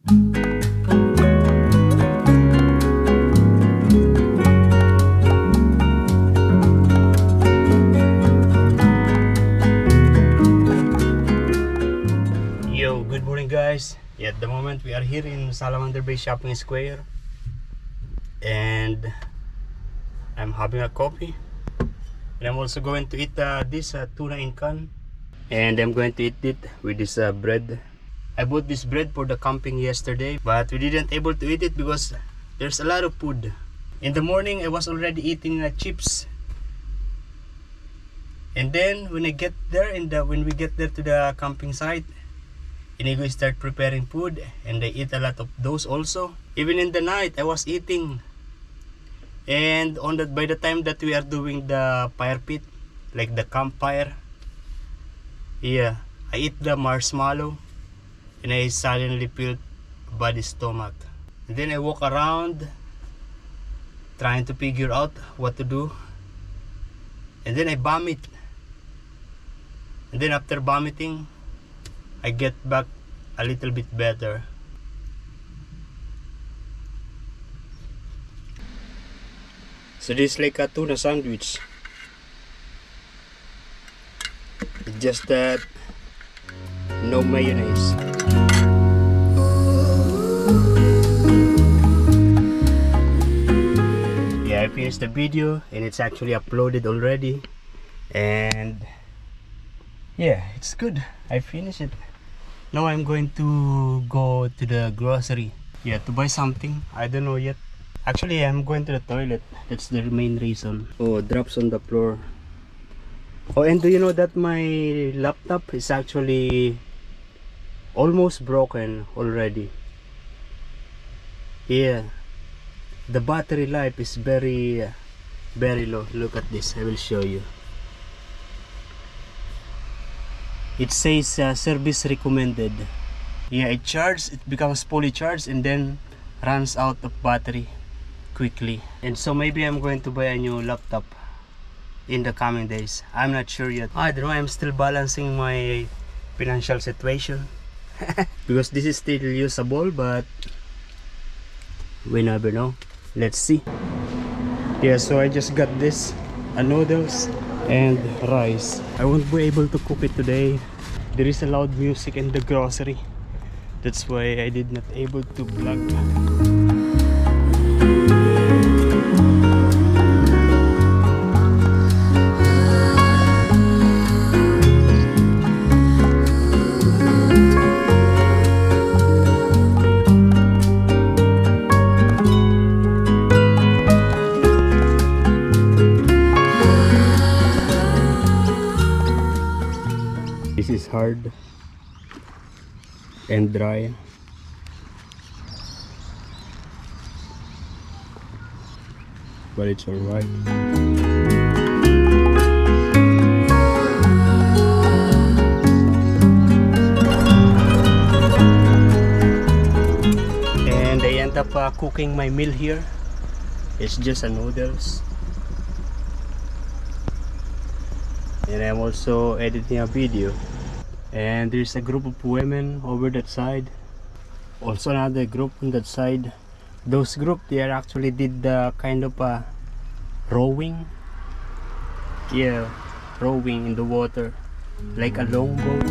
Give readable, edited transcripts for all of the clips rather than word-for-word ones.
Yo, good morning guys. At the moment we are here in Salamander Bay Shopping Square and I'm having a coffee and I'm also going to eat this tuna in can, and I'm going to eat it with this bread. I bought this bread for the camping yesterday, but we didn't able to eat it because there's a lot of food. In the morning I was already eating chips, and then when we get there to the camping site, Inigo start preparing food and I eat a lot of those also. Even in the night I was eating, and by the time that we are doing the fire pit, like the campfire, yeah, I eat the marshmallow and I suddenly feel a bad stomach. And then I walk around trying to figure out what to do, and then I vomit, and then after vomiting I get back a little bit better. So this is like a tuna sandwich. It's just that no mayonnaise. Yeah, I finished the video and it's actually uploaded already, and yeah, it's good. I finished it. Now I'm going to go to the grocery, yeah, to buy something. I don't know yet. Actually, I'm going to the toilet. That's the main reason. Oh, drops on the floor. Oh, and do you know that my laptop is actually almost broken already? Yeah, the battery life is very low. Look at this. I will show you. It says service recommended. Yeah, it becomes fully charged and then runs out of battery quickly. And so maybe I'm going to buy a new laptop in the coming days. I'm not sure yet. I don't know, I'm still balancing my financial situation because this is still usable, but we never know. Let's see. Yeah, so I just got this noodles and rice. I won't be able to cook it today. There is a loud music in the grocery. That's why I did not able to vlog. This is hard and dry. But it's alright. And I end up cooking my meal here. It's just a noodles. And I'm also editing a video, and there's a group of women over that side, also another group on that side. Those group, they actually did the kind of rowing, yeah, rowing in the water like a longboat.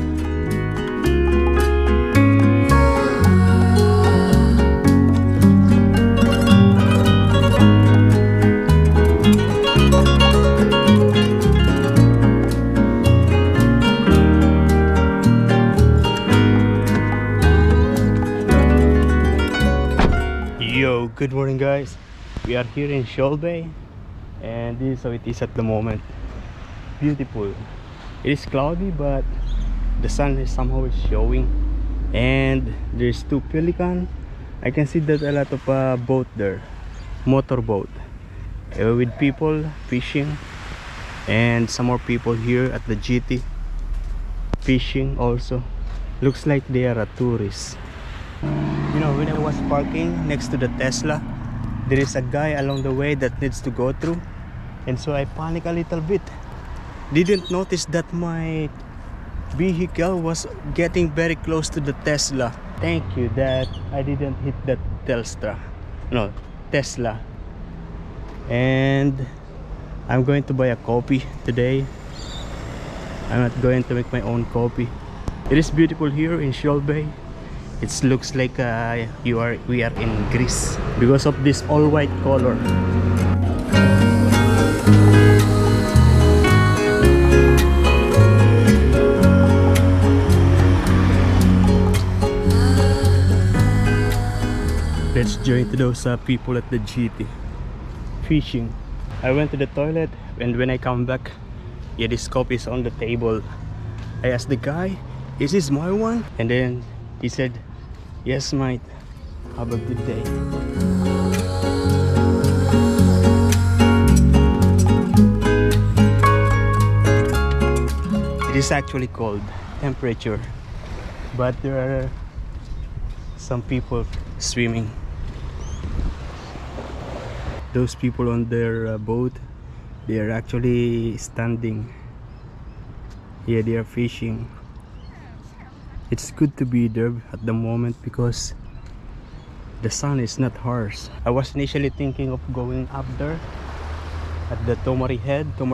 Yo, good morning guys. We are here in Shoal Bay, and this is how it is at the moment. Beautiful. It is cloudy, but the sun is somehow showing, and there's two pelican. I can see that a lot of boat there, motorboat, with people fishing, and some more people here at the GT fishing also. Looks like they are tourists. You know, when I was parking next to the Tesla, there is a guy along the way that needs to go through, and so I panic a little bit. Didn't notice that my vehicle was getting very close to the Tesla. Thank you that I didn't hit that Tesla. And I'm going to buy a coffee today. I'm not going to make my own coffee. It is beautiful here in Shoal Bay. It looks like we are in Greece because of this all white color. Let's join to those people at the GT fishing. I went to the toilet, and when I come back, yeah, this coffee is on the table. I asked the guy, "Is this my one?" And then he said, "Yes, mate. Have a good day." It is actually cold temperature, but there are some people swimming. Those people on their boat, they are actually standing. Yeah, they are fishing. It's good to be there at the moment because the sun is not harsh. I was initially thinking of going up there at the Tomari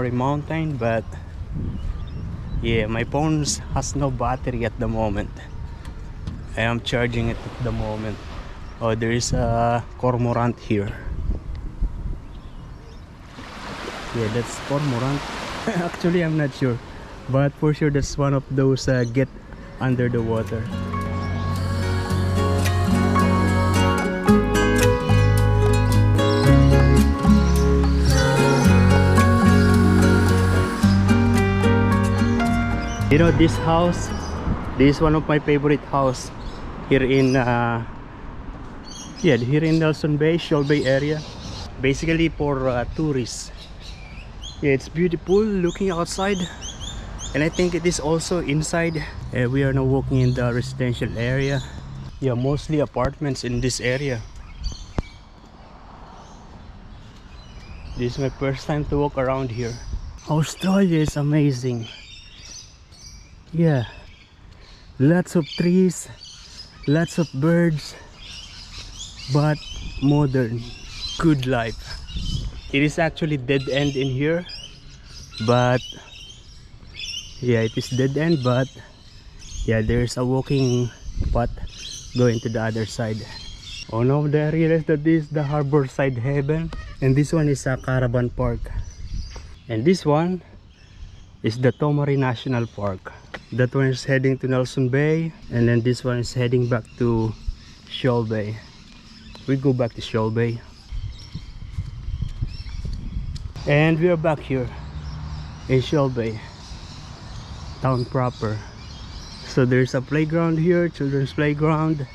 Mountain, but yeah, my phone has no battery at the moment. I am charging it at the moment. Oh, there is a cormorant here. Yeah, that's cormorant. Actually, I'm not sure, but for sure that's one of those get under the water. You know, this house, this is one of my favorite house here in here in Nelson Bay, Shoal Bay area. Basically for tourists. Yeah, it's beautiful looking outside, and I think it is also inside. We are now walking in the residential area. Yeah, mostly apartments in this area. This is my first time to walk around here. Australia is amazing. Yeah, lots of trees, lots of birds, but modern, good life. It is actually dead end in here, but yeah, it is dead end, but yeah, there's a walking path going to the other side. Oh no, I realized that this is the harbor side heaven, and this one is a caravan park, and this one is the Tomari National Park. That one is heading to Nelson Bay, and then this one is heading back to Shoal Bay. We go back to Shoal Bay. And we are back here in Shoal Bay town proper. So there's a playground here, children's playground.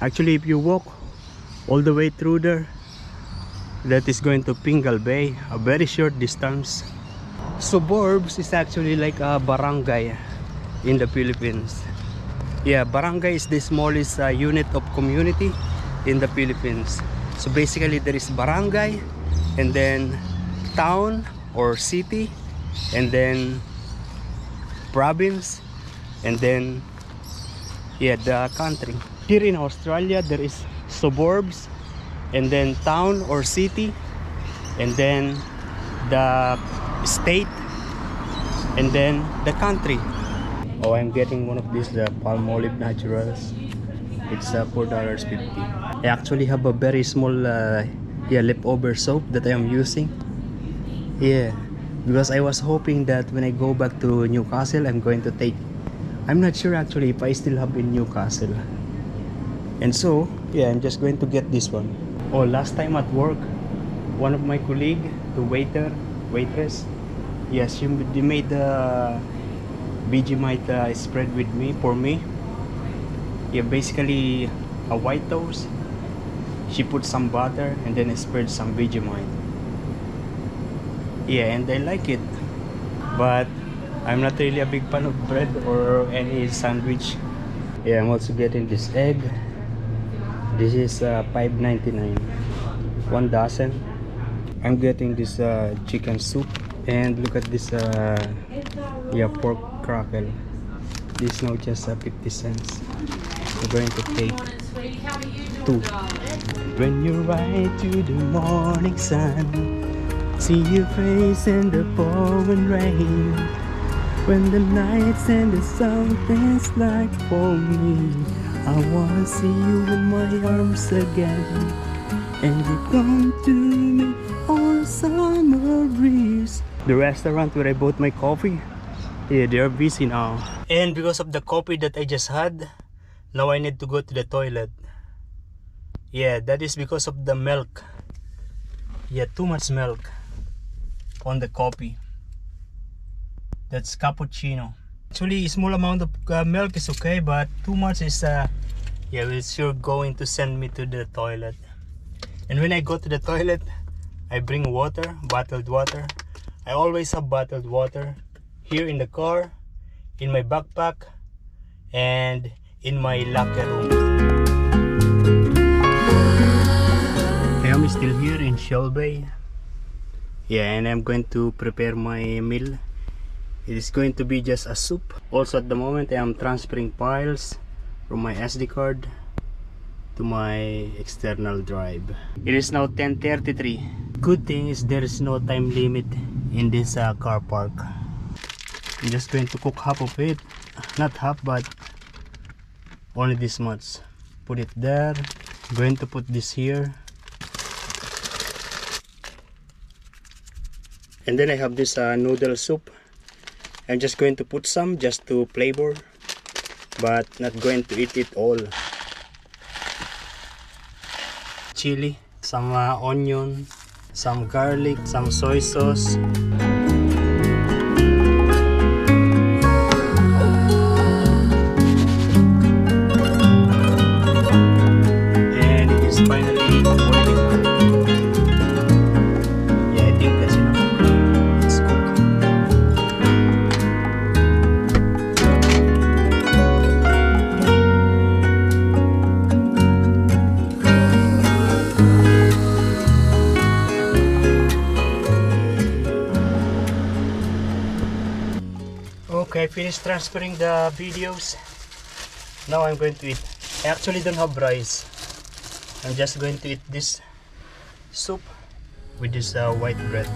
Actually, if you walk all the way through there, that is going to Pingal Bay, a very short distance. Suburbs is actually like a barangay in the Philippines. Yeah, barangay is the smallest unit of community in the Philippines. So basically there is barangay, and then town or city, and then province, and then yeah, the country. Here in Australia there is suburbs, and then town or city, and then the state, and then the country. Oh, I'm getting one of these Palmolive Naturals. It's $4.50. I actually have a very small leftover soap that I am using. Yeah, because I was hoping that when I go back to Newcastle, I'm going to take, I'm not sure actually if I still have in Newcastle. And so yeah, I'm just going to get this one. Oh, last time at work, one of my colleague, the waitress, yes, she made the Vegemite spread with me, for me. Yeah, basically a white toast. She put some butter and then spread some Vegemite. Yeah, and I like it, but I'm not really a big fan of bread or any sandwich. Yeah, I'm also getting this egg. This is $5.99, 1 dozen. I'm getting this chicken soup, and look at this pork crackle. This now just 50 cents. We're going to take 2. When you ride to the morning sun, see your face in the pouring rain. When the nights and the sun feels like for me, I wanna see you in my arms again. And you come to me on a summer breeze. The restaurant where I bought my coffee, yeah, they are busy now. And because of the coffee that I just had, now I need to go to the toilet. Yeah, that is because of the milk. Yeah, too much milk on the coffee. That's cappuccino. Actually, a small amount of milk is okay, but too much is yeah, it's sure going to send me to the toilet. And when I go to the toilet, I bring water, bottled water. I always have bottled water here in the car, in my backpack, and in my locker room. I am still here in Shoal Bay. Yeah, and I'm going to prepare my meal. It is going to be just a soup. Also at the moment I am transferring files from my SD card to my external drive. It is now 10:33. Good thing is there is no time limit in this car park. I'm just going to cook half of it. Not half, but only this much. Put it there. I'm going to put this here. And then I have this noodle soup. I'm just going to put some just to flavor, but not going to eat it all. Chili, some onion, some garlic, some soy sauce. And it is finally boiling. Yeah, I think that's enough. Let's cook. Okay, I finished transferring the videos. Now I'm going to eat. I actually don't have rice. I'm just going to eat this soup with this white bread.